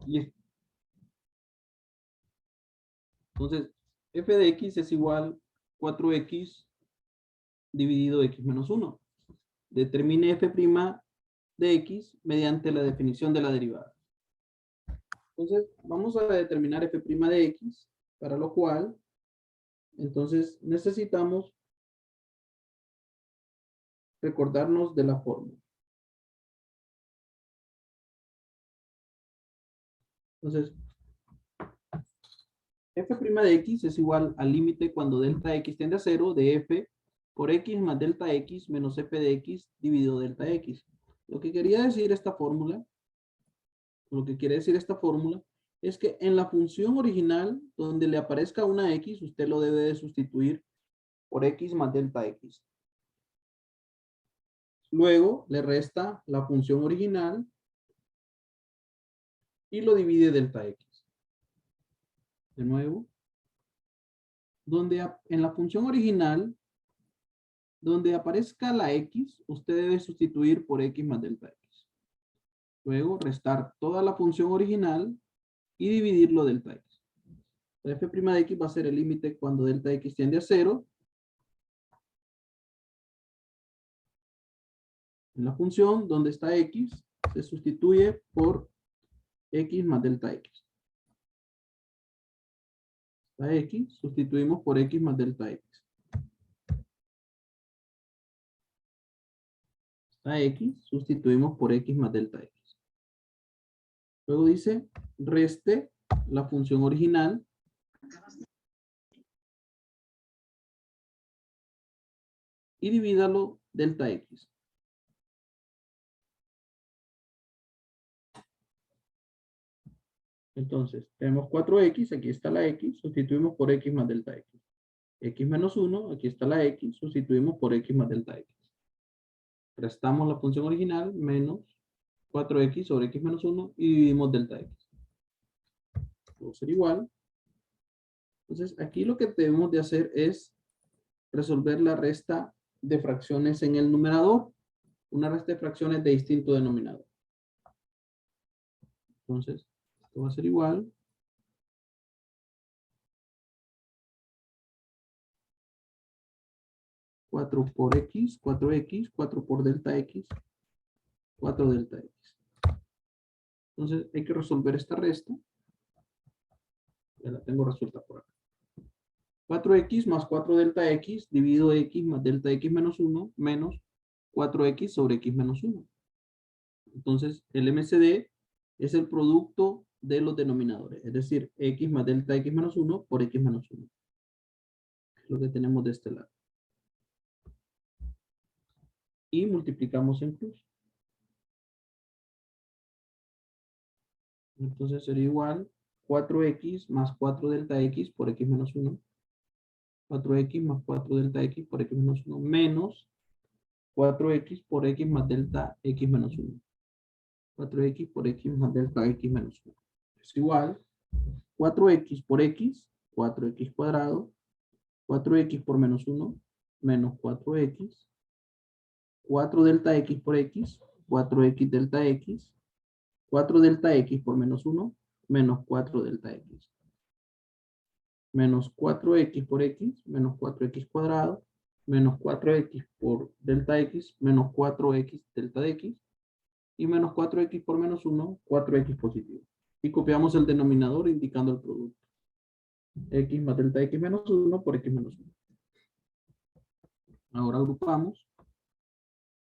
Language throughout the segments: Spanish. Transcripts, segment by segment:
Listo. Entonces, f de x es igual 4x dividido x menos 1. Determine f' de x mediante la definición de la derivada. Entonces, vamos a determinar f' de x, para lo cual, entonces, necesitamos recordarnos de la fórmula. Entonces, f' de x es igual al límite cuando delta x tiende a 0 de f por x más delta x menos f de x dividido delta x. Lo que quería decir esta fórmula, es que en la función original, donde le aparezca una x, usted lo debe de sustituir por x más delta x. Luego le resta la función original y lo divide delta x. De nuevo, en la función original, donde aparezca la x, usted debe sustituir por x más delta x. Luego restar toda la función original y dividirlo delta x. F' de x va a ser el límite cuando delta x tiende a 0. En la función donde está x, se sustituye por x más delta x. La x, sustituimos por x más delta x. La x, sustituimos por x más delta x. Luego dice, reste la función original y divídalo delta x. Entonces, tenemos 4x, aquí está la x, sustituimos por x más delta x. X menos 1, aquí está la x, sustituimos por x más delta x. Restamos la función original, menos 4x sobre x menos 1 y dividimos delta x. Va a ser igual. Entonces, aquí lo que debemos de hacer es resolver la resta de fracciones en el numerador. Una resta de fracciones de distinto denominador. Entonces, esto va a ser igual. Cuatro por x, 4x, 4 por delta x, 4 delta x. Entonces, hay que resolver esta resta. Ya la tengo resuelta por acá. 4x más 4 delta x dividido x más delta x menos 1 menos 4x sobre x menos 1. Entonces, el MCD es el producto de los denominadores, es decir, x más delta x menos 1 por x menos 1. Es lo que tenemos de este lado. Y multiplicamos en cruz. Entonces sería igual 4x más 4 delta x por x menos 1. 4x más 4 delta x por x menos 1 menos 4x por x más delta x menos 1. 4x por x más delta x menos 1. Es igual 4x por x, 4x cuadrado, 4x por menos 1, menos 4x, 4 delta x por x, 4x delta x, 4 delta x por menos 1, menos 4 delta x. Menos 4x por x, menos 4x cuadrado, menos 4x por delta x, menos 4x delta de x, y menos 4x por menos 1, 4x positivo. Y copiamos el denominador indicando el producto. X más delta x menos 1 por x menos 1. Ahora agrupamos.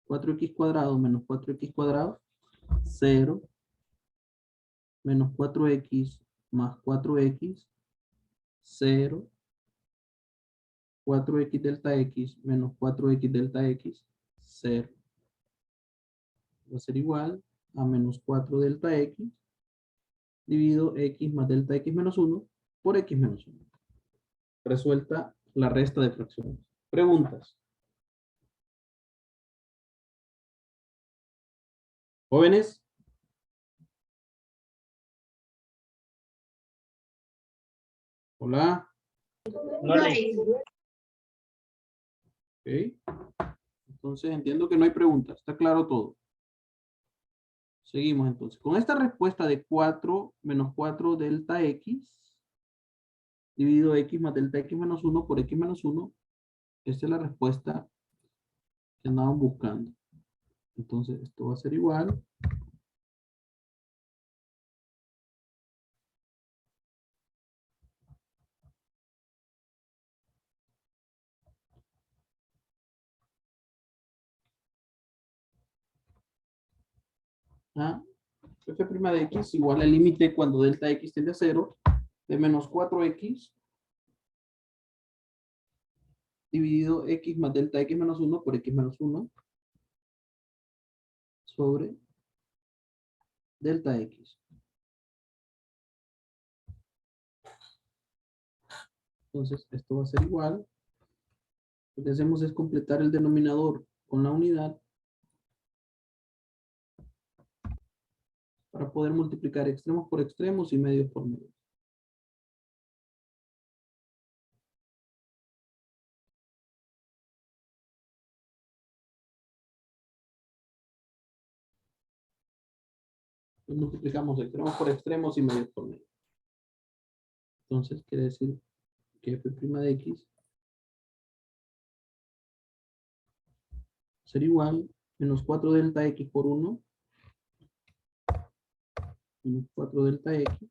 4x cuadrado menos 4x cuadrado, 0. Menos 4x más 4x, 0. 4x delta x menos 4x delta x, 0. Va a ser igual a menos 4 delta x dividido x más delta x menos 1 por x menos 1. Resuelta la resta de fracciones. Preguntas. Jóvenes. Hola. No le. Ok. Entonces entiendo que no hay preguntas. Está claro todo. Seguimos entonces. Con esta respuesta de 4 menos 4 delta x, dividido x más delta x menos 1 por x menos 1, esta es la respuesta que andaban buscando. Entonces, esto va a ser igual. A f' de x igual al límite cuando delta x tiende a 0 de menos 4x dividido x más delta x menos 1 por x menos 1 sobre delta x. Entonces, esto va a ser igual. Lo que hacemos es completar el denominador con la unidad para poder multiplicar extremos por extremos y medios por medios. Entonces, multiplicamos extremos por extremos y medios por medios. Entonces, quiere decir que f' de x será igual menos 4 delta x por 1 menos 4 delta x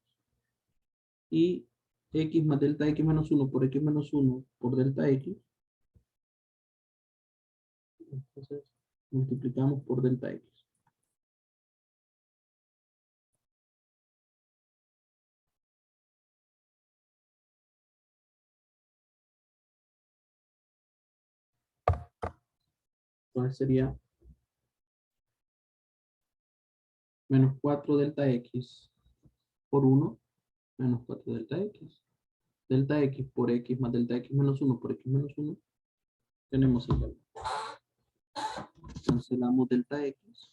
y x más delta x menos 1 por x menos 1 por delta x. Entonces, multiplicamos por delta x. Entonces sería menos 4 delta x por 1 menos 4 delta x. Delta x por x más delta x menos 1 por x menos 1. Tenemos el valor. Cancelamos delta x.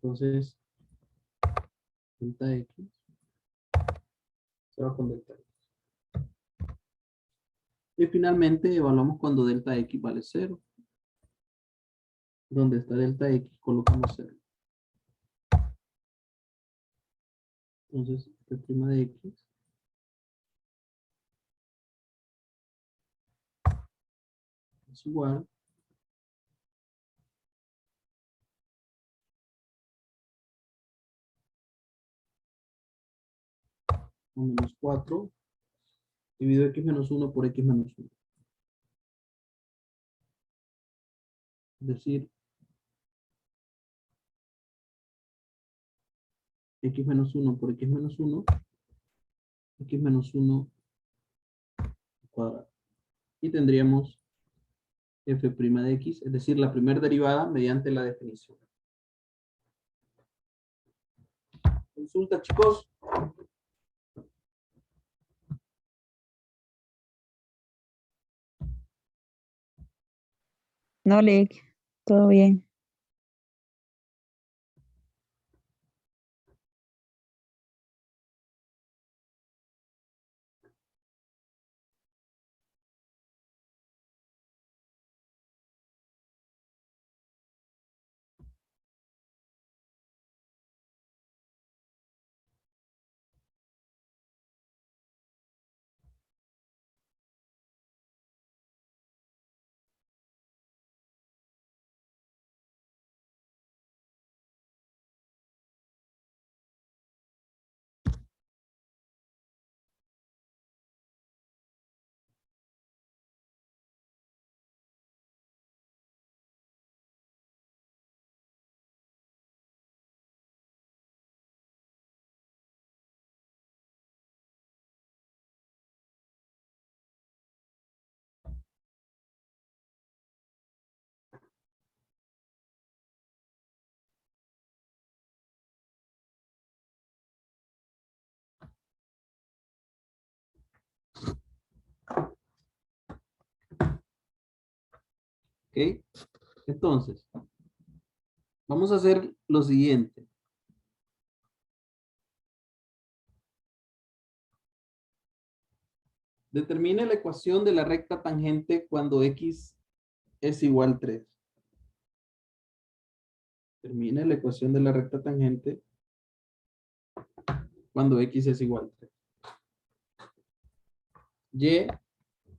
Entonces, delta x se va con delta x. Y finalmente evaluamos cuando delta x vale 0. Donde está delta x, colocamos 0. Entonces, f' de x es igual a menos 4 dividido x menos 1 por x menos 1. Es decir, x menos 1 por x menos 1, x menos 1 cuadrado. Y tendríamos f' de x, es decir, la primera derivada mediante la definición. Consulta, chicos. No, Lick, todo bien. ¿Ok? Entonces, Vamos a hacer lo siguiente. Determine la ecuación de la recta tangente cuando x es igual a 3. Determine la ecuación de la recta tangente cuando x es igual a 3. Y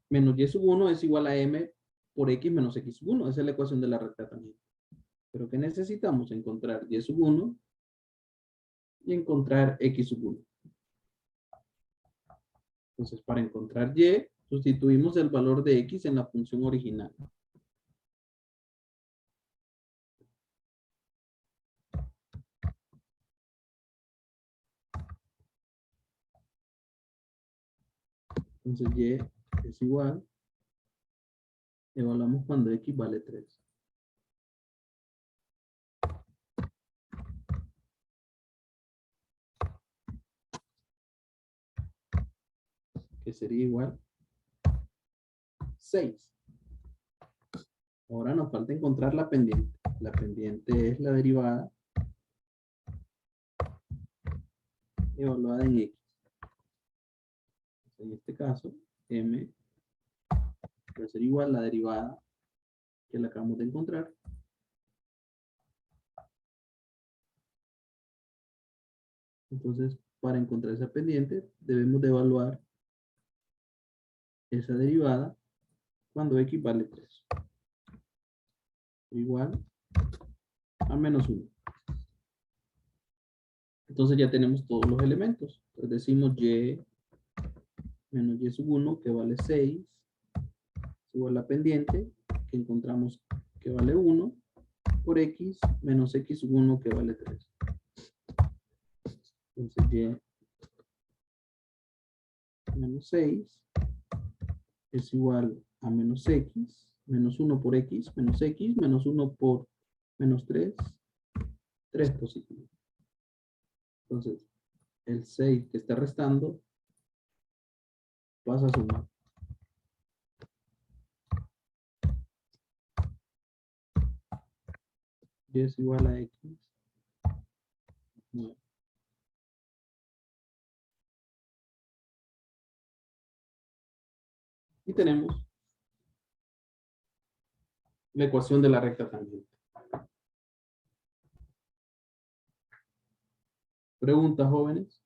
menos y sub 1 es igual a m por x menos x sub 1. Esa es la ecuación de la recta tangente. Pero ¿qué necesitamos? Encontrar y sub 1 y encontrar x sub 1. Entonces, para encontrar y, sustituimos el valor de x en la función original. Entonces, y es igual, evaluamos cuando x vale 3. Que sería igual 6. Ahora nos falta encontrar la pendiente. La pendiente es la derivada evaluada en x. En este caso, m va a ser igual a la derivada que la acabamos de encontrar. Entonces, para encontrar esa pendiente, debemos de evaluar esa derivada cuando x vale 3. Igual a menos 1. Entonces ya tenemos todos los elementos. Entonces decimos y menos y sub 1 que vale 6. Igual la pendiente que encontramos que vale 1 por x menos x sub 1 que vale 3. Entonces y menos 6 es igual a menos x, menos 1 por x, menos 1 por menos 3, 3 positivo. Entonces, el 6 que está restando pasa a sumar. Y es igual a x. 9. Y tenemos la ecuación de la recta tangente. Preguntas, jóvenes.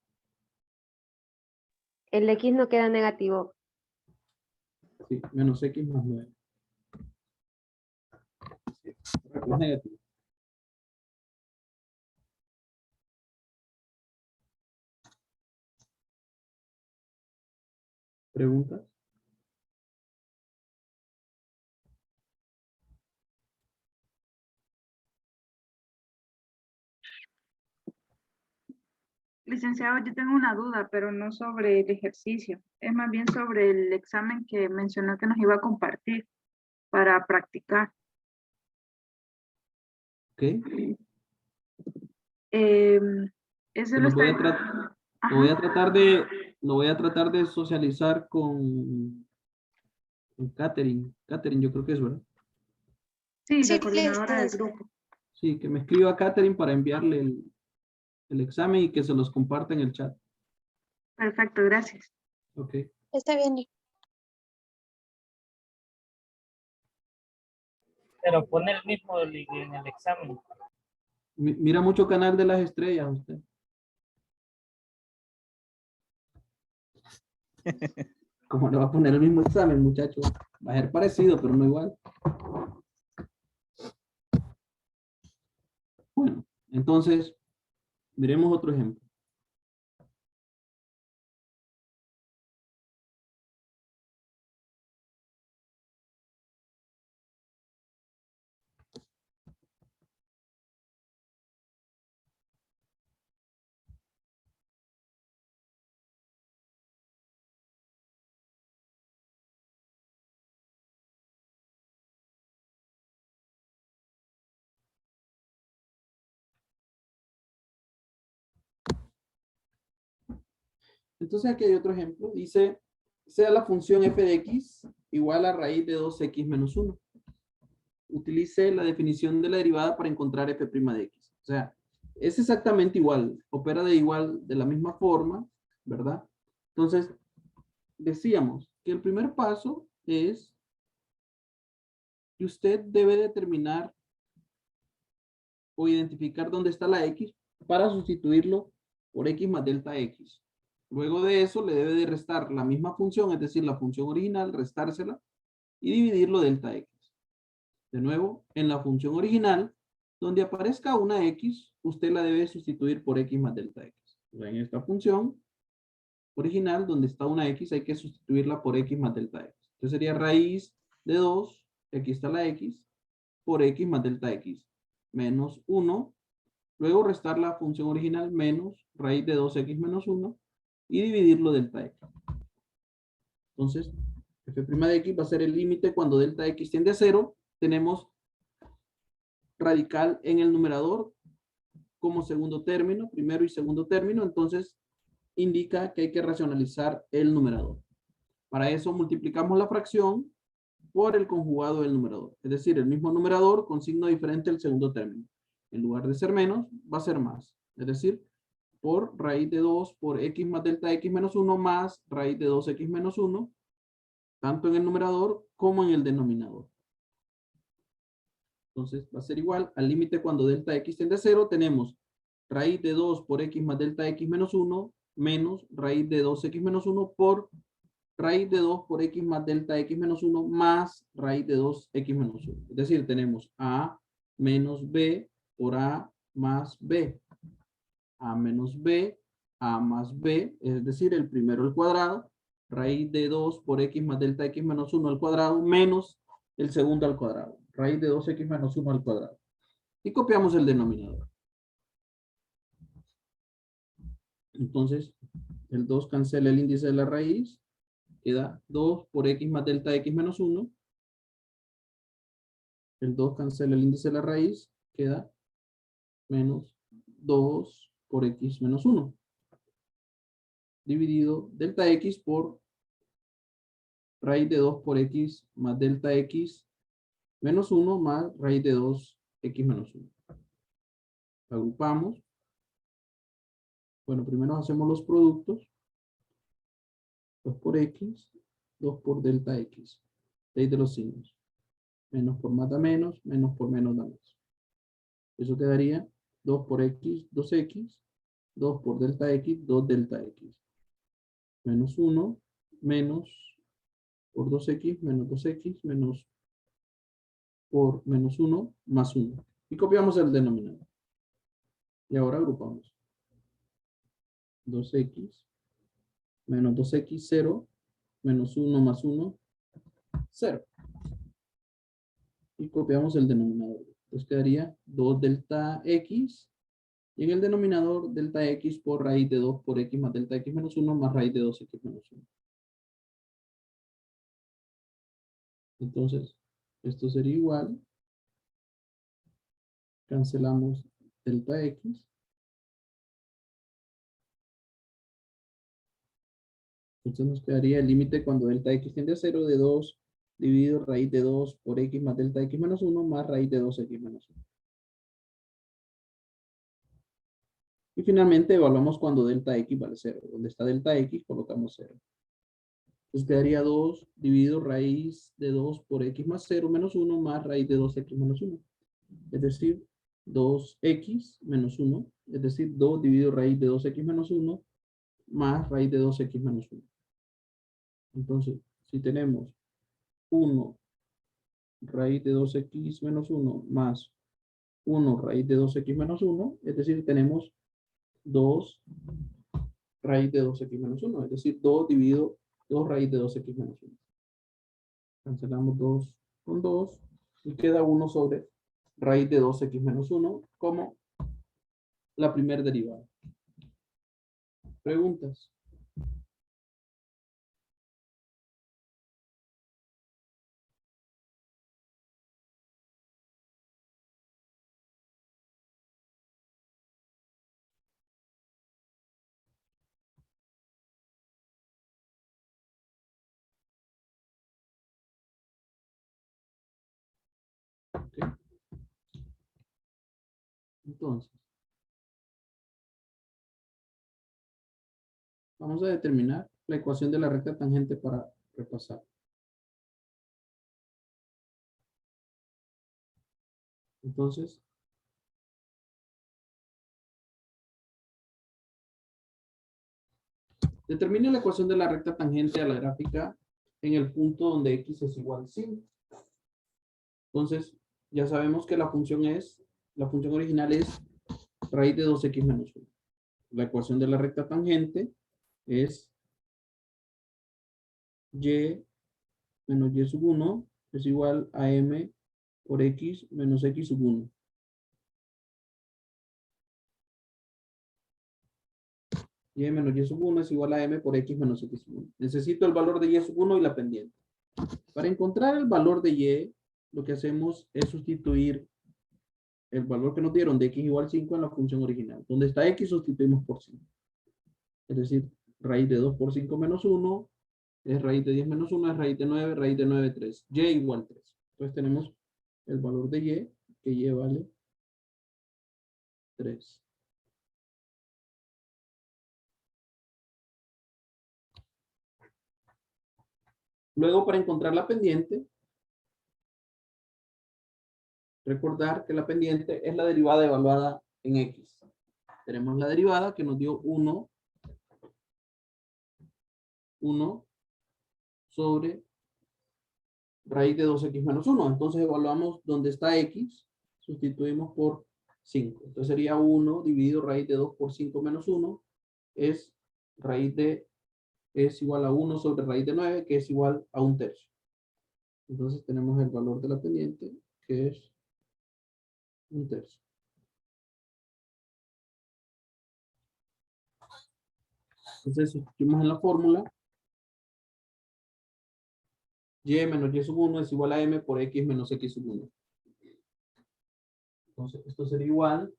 El X no queda negativo. Sí, menos x más 9. Sí, es negativo. ¿Preguntas? Licenciado, yo tengo una duda, pero no sobre el ejercicio. Es más bien sobre el examen que mencionó que nos iba a compartir para practicar. Ok. Ese lo Lo voy a, está... lo voy a tratar de, lo voy a tratar de socializar con Katherine. Katherine, yo creo que es, ¿verdad? Sí, Sí, la coordinadora del listo. grupo. Sí, que me escriba a Katherine para enviarle el examen y que se los comparta en el chat. Perfecto, gracias. Ok. Está bien. Pero pone el mismo link en el examen. Mira mucho Canal de las Estrellas usted. ¿Cómo le va a poner el mismo examen, muchacho? Va a ser parecido, pero no igual. Bueno, entonces, miremos otro ejemplo. Entonces aquí hay otro ejemplo. Dice, sea la función f de x igual a raíz de 2x menos 1. utilice la definición de la derivada para encontrar f' de x. O sea, es exactamente igual, opera de la misma forma, ¿verdad? Entonces, decíamos que el primer paso es que usted debe determinar o identificar dónde está la x para sustituirlo por x más delta x. Luego de eso le debe de restar la misma función, es decir, la función original, restársela y dividirlo delta x. De nuevo, en la función original, donde aparezca una x, usted la debe sustituir por x más delta x. O sea, en esta función original, donde está una x, hay que sustituirla por x más delta x. Entonces sería raíz de 2, aquí está la x, por x más delta x, menos 1. Luego restar la función original menos raíz de 2x menos 1 y dividirlo delta x. Entonces, f' de x va a ser el límite cuando delta x tiende a 0. Tenemos radical en el numerador como segundo término, primero y segundo término. Entonces, indica que hay que racionalizar el numerador. Para eso multiplicamos la fracción por el conjugado del numerador. Es decir, el mismo numerador con signo diferente al segundo término. En lugar de ser menos, va a ser más. Es decir, por raíz de 2 por x más delta x menos 1 más raíz de 2x menos 1, tanto en el numerador como en el denominador. Entonces va a ser igual al límite cuando delta x tiende a 0, tenemos raíz de 2 por x más delta x menos 1 menos raíz de 2x menos 1 por raíz de 2 por x más delta x menos 1 más raíz de 2x menos 1. Es decir, tenemos a menos b por a más b. A menos b, a más b, es decir, el primero al cuadrado, raíz de 2 por x más delta x menos 1 al cuadrado, menos el segundo al cuadrado, raíz de 2x menos 1 al cuadrado. Y copiamos el denominador. Entonces, el 2 cancela el índice de la raíz, queda 2 por x más delta x menos 1. El 2 cancela el índice de la raíz, queda menos 2 por x menos 1. Dividido delta x por raíz de 2 por x más delta x menos 1 más raíz de 2x menos 1. Agrupamos. Bueno, primero hacemos los productos. 2 por x, 2 por delta x. Ley de los signos. Menos por más da menos, menos por menos da más. Eso quedaría 2 por x, 2x, 2 por delta x, 2 delta x. Menos 1, menos por 2x, menos 2x, menos por menos 1, más 1. Y copiamos el denominador. Y ahora agrupamos. 2x, menos 2x, 0, menos 1 más 1, 0. Y copiamos el denominador. Entonces quedaría 2 delta x. Y en el denominador, delta x por raíz de 2 por x más delta x menos 1 más raíz de 2x menos 1. Entonces, esto sería igual. Cancelamos delta x. Entonces nos quedaría el límite cuando delta x tiende a 0 de 2 dividido raíz de 2 por x más delta x menos 1 más raíz de 2x menos 1. Y finalmente evaluamos cuando delta x vale 0. Donde está delta x colocamos 0. Entonces quedaría 2 dividido raíz de 2 por x más 0 menos 1 más raíz de 2x menos 1. Es decir, 2x menos 1. Es decir, 2 dividido raíz de 2x menos 1 más raíz de 2x menos 1. Entonces, si tenemos 1 raíz de 2x menos 1 más 1 raíz de 2x menos 1, es decir, tenemos 2 raíz de 2x menos 1, es decir, 2 dividido 2 raíz de 2x menos 1. Cancelamos 2 con 2 y queda 1 sobre raíz de 2x menos 1 como la primera derivada. ¿Preguntas? Entonces, vamos a determinar la ecuación de la recta tangente para repasar. Entonces, determine la ecuación de la recta tangente a la gráfica en el punto donde x es igual a 5. Entonces, ya sabemos que la función original es raíz de 2x menos 1. La ecuación de la recta tangente es y menos y sub 1 es igual a m por x menos x sub 1. Y menos y sub 1 es igual a m por x menos x sub 1. Necesito el valor de y sub 1 y la pendiente. Para encontrar el valor de y, lo que hacemos es sustituir el valor que nos dieron de x igual 5 en la función original. Donde está x sustituimos por 5. Es decir, raíz de 2 por 5 menos 1 es raíz de 10 menos 1 es raíz de 9, raíz de 9, 3. Y igual 3. Entonces tenemos el valor de y, que y vale 3. Luego, para encontrar la pendiente, recordar que la pendiente es la derivada evaluada en x. Tenemos la derivada que nos dio 1 sobre raíz de 2x menos 1. Entonces evaluamos donde está x, sustituimos por 5. Entonces sería 1 dividido raíz de 2 por 5 menos 1 es igual a 1 sobre raíz de 9, que es igual a 1/3. Entonces tenemos el valor de la pendiente, que es 1/3. Entonces sustituimos en la fórmula. Y menos y sub 1 es igual a m por x menos x sub 1. Entonces esto sería igual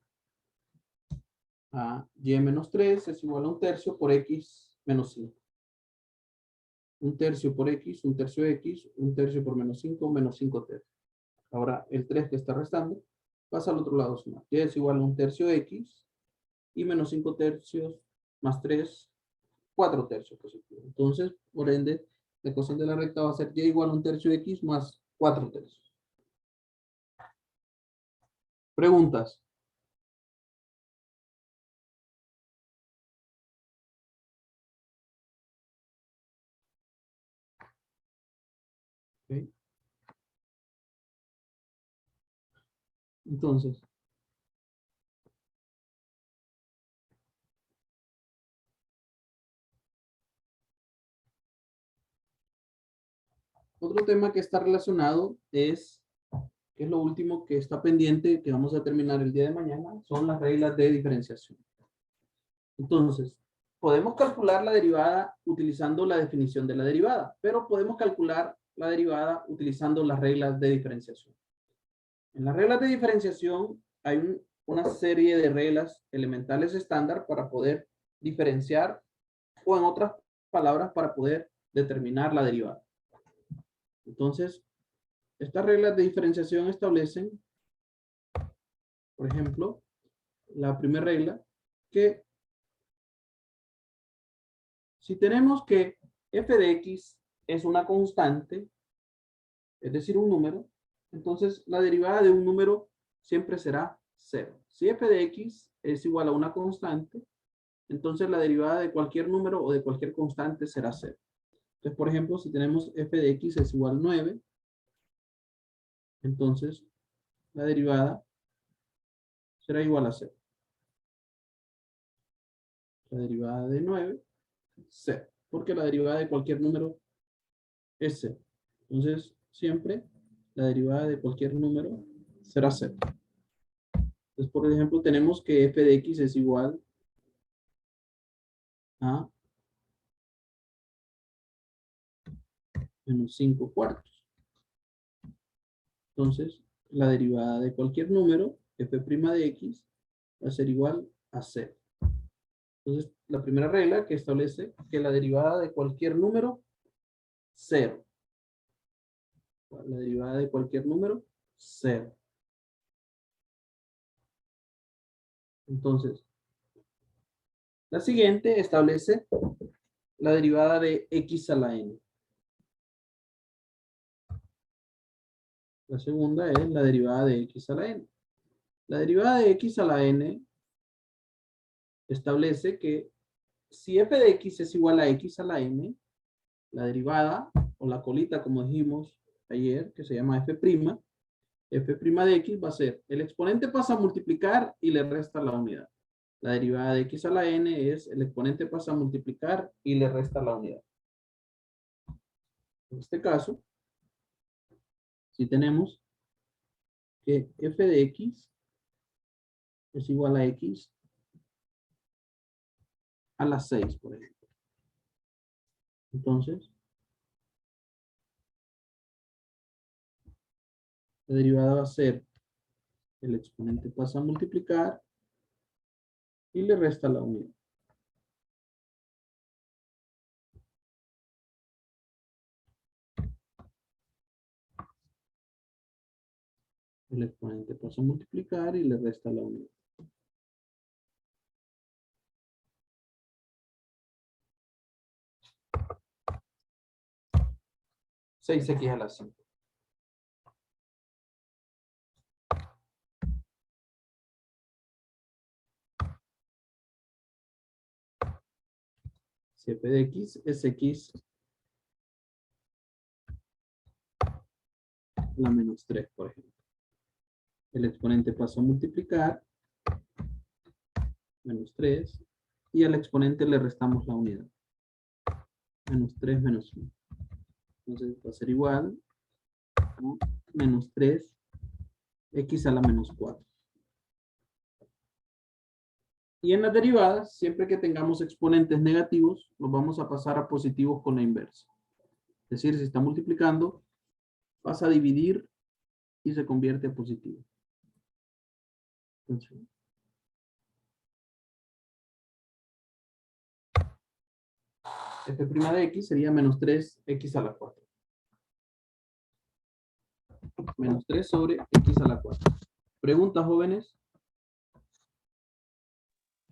a y menos 3 es igual a 1/3 por x menos 5. 1/3 por x, 1/3 x, 1/3 por menos 5, menos 5/3. Ahora el 3 que está restando pasa al otro lado sumar. Y es igual a 1/3 x y menos 5/3 más 3, 4/3 positivo. Entonces, por ende, la ecuación de la recta va a ser y igual a 1/3 x más 4/3. Preguntas. ¿Okay? Entonces, otro tema que está relacionado es, que es lo último que está pendiente, que vamos a terminar el día de mañana, son las reglas de diferenciación. Entonces, podemos calcular la derivada utilizando la definición de la derivada, pero podemos calcular la derivada utilizando las reglas de diferenciación. En las reglas de diferenciación hay una serie de reglas elementales estándar para poder diferenciar, o en otras palabras, para poder determinar la derivada. Entonces, estas reglas de diferenciación establecen, por ejemplo, la primera regla, que si tenemos que f de x es una constante, es decir, un número, entonces la derivada de un número siempre será 0. Si f de x es igual a una constante, entonces la derivada de cualquier número o de cualquier constante será 0. Entonces, por ejemplo, si tenemos f de x es igual a 9, entonces la derivada será igual a 0. La derivada de 9, 0. Porque la derivada de cualquier número es 0. Entonces, siempre la derivada de cualquier número será 0. Entonces, por ejemplo, tenemos que f de x es igual a menos 5 cuartos. Entonces, la derivada de cualquier número, f' de x, va a ser igual a 0. Entonces, la primera regla que establece que la derivada de cualquier número, 0. La derivada de cualquier número, 0. Entonces, la siguiente establece la derivada de x a la n. La segunda es la derivada de x a la n. La derivada de x a la n establece que si f de x es igual a x a la n, la derivada o la colita, como dijimos ayer, que se llama f', f' de x va a ser, el exponente pasa a multiplicar y le resta la unidad. La derivada de x a la n es, el exponente pasa a multiplicar y le resta la unidad. En este caso, si tenemos que f de x es igual a x a la 6, por ejemplo. Entonces, la derivada va a ser, el exponente pasa a multiplicar y le resta la unidad. El exponente pasa a multiplicar y le resta la unidad. 6x a la 5. Si f de x es x a la menos 3, por ejemplo. El exponente pasa a multiplicar, menos 3, y al exponente le restamos la unidad. Menos 3 menos 1. Entonces va a ser igual a menos 3 x a la menos 4. Y en las derivadas, siempre que tengamos exponentes negativos, los vamos a pasar a positivos con la inversa. Es decir, si está multiplicando, pasa a dividir y se convierte a positivo. Entonces, f' de x sería menos 3x a la 4. Menos 3 sobre x a la 4. ¿Preguntas, jóvenes?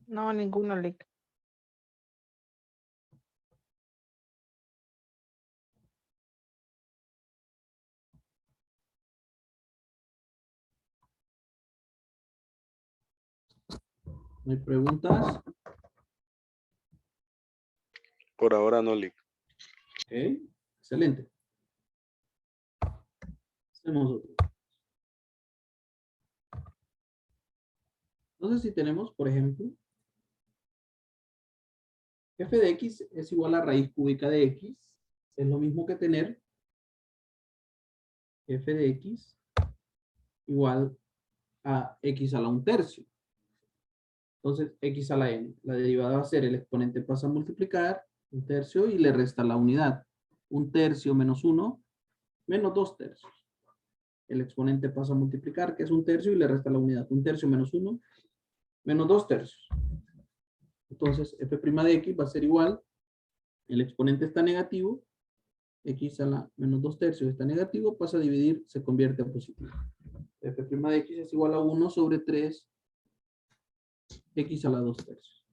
No, ninguno, Lick. ¿No hay preguntas? Por ahora no, Lick. Ok, excelente. Hacemos otro. No sé si tenemos, por ejemplo, f de x es igual a raíz cúbica de x. Es lo mismo que tener f de x igual a x a la 1/3. Entonces, x a la n. La derivada va a ser, el exponente pasa a multiplicar 1/3 y le resta la unidad. 1/3 menos 1, menos 2/3. El exponente pasa a multiplicar, que es 1/3 y le resta la unidad. 1/3 menos 1, menos 2/3. Entonces, f' de x va a ser igual, el exponente está negativo, x a la menos 2/3 está negativo, pasa a dividir, se convierte en positivo. F' de x es igual a 1 sobre 3 x a la 2/3.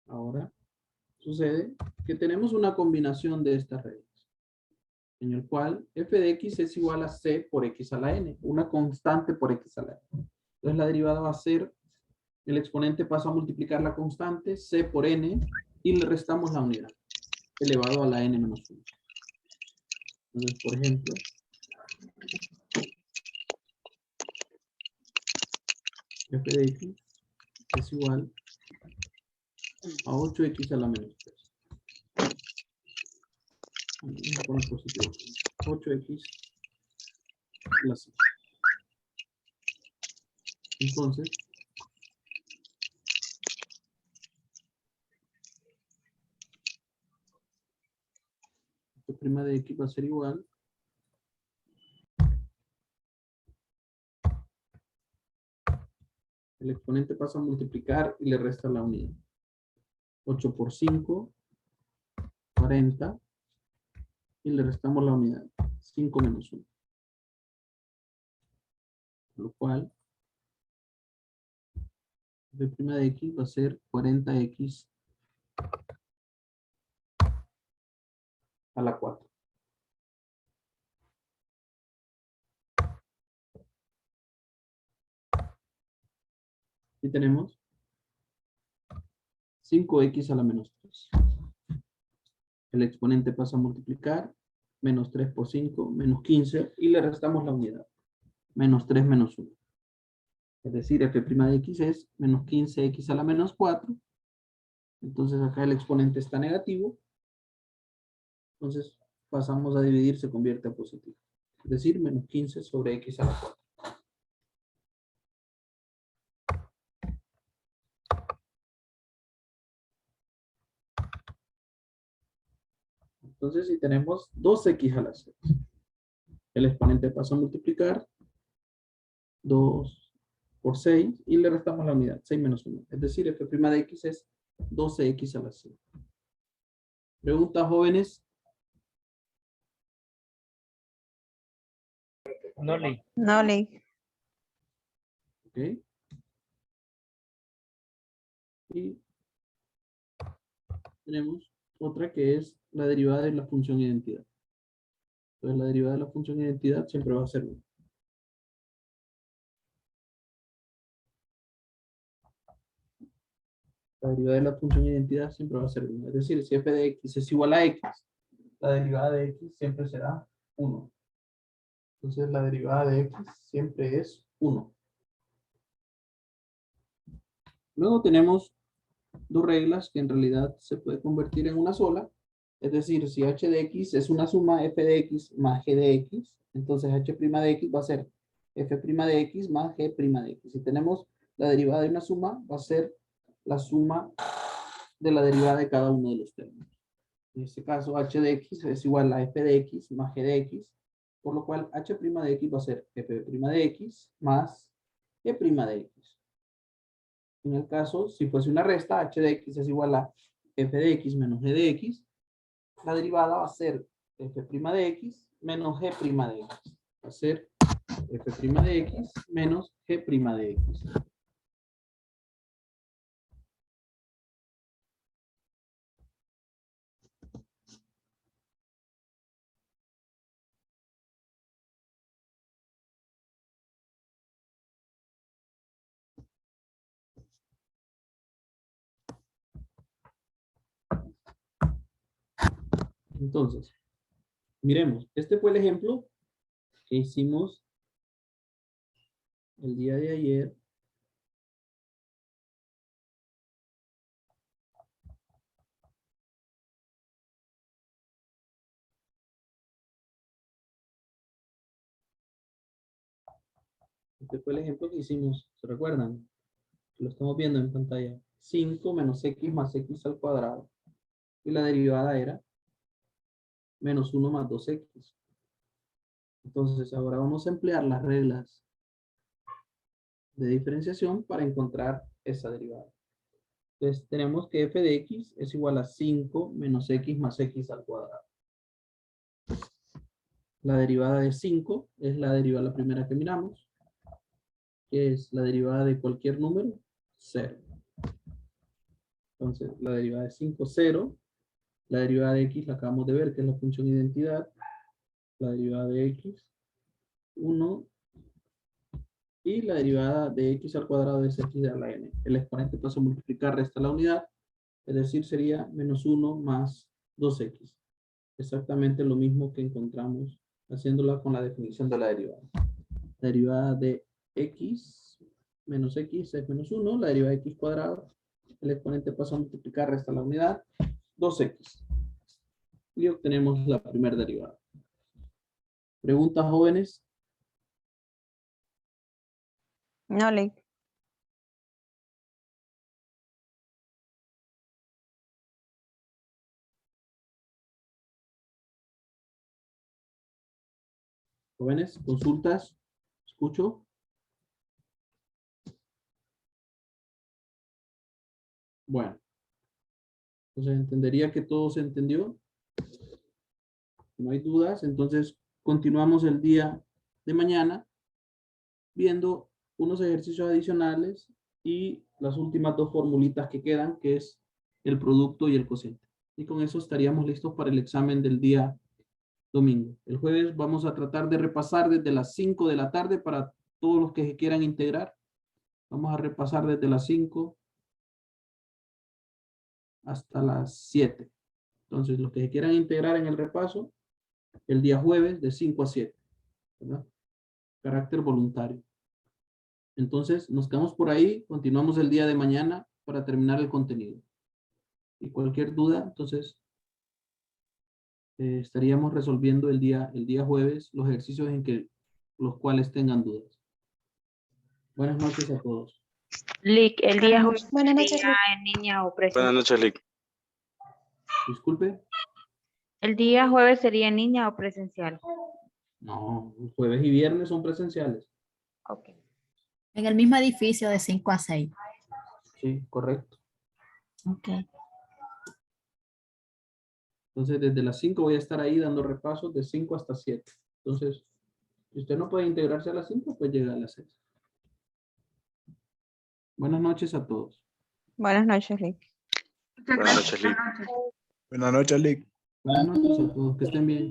Ahora sucede que tenemos una combinación de estas reglas, en el cual f de x es igual a c por x a la n, una constante por x a la n. Entonces la derivada va a ser, el exponente pasa a multiplicar la constante c por n y le restamos la unidad, elevado a la n menos 1. Entonces, por ejemplo, f de x es igual a 8x a la menos 3. Vamos a poner positivo. 8x a la 5. Entonces, f' de x va a ser igual el exponente pasa a multiplicar y le resta la unidad. 8 por 5, 40, y le restamos la unidad. 5 menos 1. Lo cual, f' de x va a ser 40x a la 4. Y tenemos 5x a la menos 3. El exponente pasa a multiplicar. Menos 3 por 5, menos 15. Y le restamos la unidad. Menos 3 menos 1. Es decir, f' de x es menos 15x a la menos 4. Entonces acá el exponente está negativo. Entonces pasamos a dividir, se convierte a positivo. Es decir, menos 15 sobre x a la 4. Entonces si tenemos 2x a la 6. El exponente pasa a multiplicar. 2 por 6 y le restamos la unidad, 6 menos 1. Es decir, f' de x es 12x a la 6. ¿Preguntas, jóvenes? No, Lick. No, Lick. Ok. Y tenemos otra que es la derivada de la función identidad. Entonces la derivada de la función identidad siempre va a ser 1. La derivada de la función identidad siempre va a ser 1. Es decir, si f de x es igual a x, la derivada de x siempre será 1. Entonces la derivada de x siempre es 1. Luego tenemos dos reglas que en realidad se puede convertir en una sola. Es decir, si h de x es una suma f de x más g de x, entonces h' de x va a ser f' de x más g' de x. Si tenemos la derivada de una suma, va a ser la suma de la derivada de cada uno de los términos. En este caso, h de x es igual a f de x más g de x, por lo cual h' de x va a ser f' de x más g' de x. En el caso, si fuese una resta, h de x es igual a f de x menos g de x, la derivada va a ser f' de x menos g' de x. Va a ser f' de x menos g' de x. Entonces, miremos, este fue el ejemplo que hicimos el día de ayer. Este fue el ejemplo que hicimos, ¿se recuerdan? Lo estamos viendo en pantalla. 5 menos x más x al cuadrado. Y la derivada era menos 1 más 2x. Entonces, ahora vamos a emplear las reglas de diferenciación para encontrar esa derivada. Entonces, tenemos que f de x es igual a 5 menos x más x al cuadrado. La derivada de 5 es la derivada la primera que miramos, que es la derivada de cualquier número, 0. Entonces, la derivada de 5, 0. La derivada de x la acabamos de ver, que es la función identidad. La derivada de x, 1. Y la derivada de x al cuadrado es x a la n. El exponente pasa a multiplicar, resta la unidad. Es decir, sería menos 1 más 2x. Exactamente lo mismo que encontramos haciéndola con la definición de la derivada. La derivada de x menos x es menos 1. La derivada de x cuadrado. El exponente pasa a multiplicar, resta la unidad. 2x. Y obtenemos la primera derivada. ¿Preguntas, jóvenes? No, Lick. Jóvenes, consultas. Escucho. Bueno. Entonces entendería que todo se entendió. No hay dudas. Entonces continuamos el día de mañana viendo unos ejercicios adicionales y las últimas dos formulitas que quedan, que es el producto y el cociente. Y con eso estaríamos listos para el examen del día domingo. El jueves vamos a tratar de repasar desde las 5 de la tarde para todos los que se quieran integrar. Vamos a repasar desde las 5 hasta las 7. Entonces, los que se quieran integrar en el repaso, el día jueves de 5 a 7. ¿Verdad? Carácter voluntario. Entonces, nos quedamos por ahí. Continuamos el día de mañana para terminar el contenido. Y cualquier duda, entonces, estaríamos resolviendo el día jueves los ejercicios en que los cuales tengan dudas. Buenas noches a todos. Lick, el día jueves Buenas noches, sería Lick. en línea o Buenas presencial. noches, Lick. Disculpe. El día jueves sería en línea o presencial. No, jueves y viernes son presenciales. Ok. En el mismo edificio de 5 a 6. Sí, correcto. Ok. Entonces, desde las 5 voy a estar ahí dando repasos de 5 hasta 7. Entonces, si usted no puede integrarse a las 5, pues llega a las 6. Buenas noches a todos. Buenas noches, Lick. Muchas Buenas gracias. noches, Lick. Buenas noches. Buenas noches, Lick. Buenas noches a todos. Que estén bien.